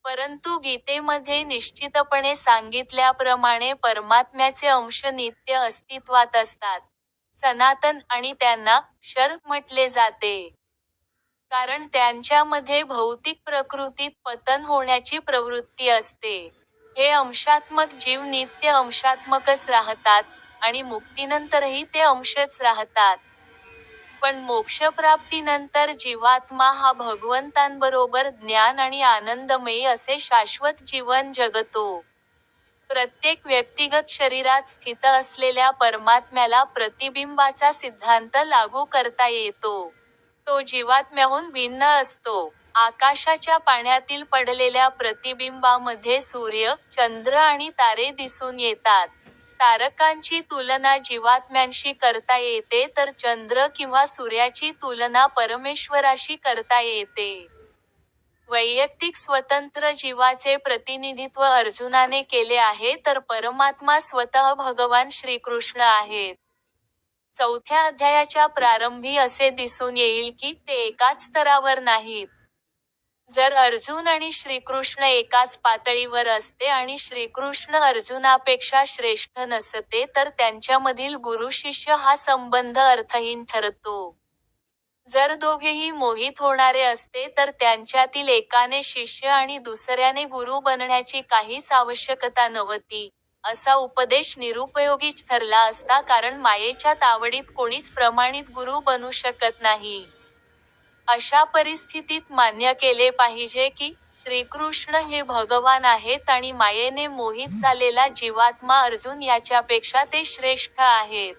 परंतु गीतेमध्ये निश्चितपणे सांगितल्याप्रमाणे परमात्म्याचे अंश नित्य अस्तित्वात असतात, सनातन, आणि त्यांना क्षर म्हटले जाते. कारण त्यांच्यामध्ये भौतिक प्रकृतीत पतन होण्याची प्रवृत्ती असते. हे अंशात्मक जीव नित्य अंशात्मकच राहतात, आणि मुक्तीनंतरही ते अंशच राहतात. पण मोक्षप्राप्तीनंतर जीवात्मा हा भगवंतांबरोबर ज्ञान आणि आनंदमयी असे शाश्वत जीवन जगतो. प्रत्येक व्यक्तिगत शरीरात स्थित असलेल्या परमात्म्याला प्रतिबिंबाचा सिद्धांत लागू करता येतो. तो जीवात्म्याहून भिन्न असतो. आकाशाच्या पाण्यातील पडलेल्या प्रतिबिंबामध्ये सूर्य, चंद्र आणि तारे दिसून येतात. तारकांची तुलना जीवात्म्यांशी करता येते तर चंद्र किंवा सूर्याची तुलना परमेश्वराशी करता येते. वैयक्तिक स्वतंत्र जीवाचे प्रतिनिधित्व अर्जुनाने केले आहे तर परमात्मा स्वतः भगवान श्रीकृष्ण आहेत. 4थ्या अध्यायाच्या प्रारंभी असे दिसून येईल की ते एकाच स्तरावर नाहीत. जर अर्जुन आणि श्रीकृष्ण एकाच पातळीवर असते आणि श्रीकृष्ण अर्जुनापेक्षा श्रेष्ठ नसते तर त्यांच्यामधील गुरु-शिष्य हा संबंध अर्थहीन ठरतो. जर दोघेही मोहित होणारे असते तर त्यांच्यातील एकाने शिष्य आणि दुसऱ्याने गुरु बनण्याची काहीच आवश्यकता नव्हती, असा उपदेश निरुपयोगीच ठरला असता कारण मायेच्या तावडीत कोणीच प्रमाणित गुरु बनू शकत नाही. अशा परिस्थितीत मान्य केले पाहिजे की, श्रीकृष्ण हे भगवान आहेत आणि मायेने मोहित झालेला जीवात्मा अर्जुन याच्यापेक्षा ते श्रेष्ठ आहेत.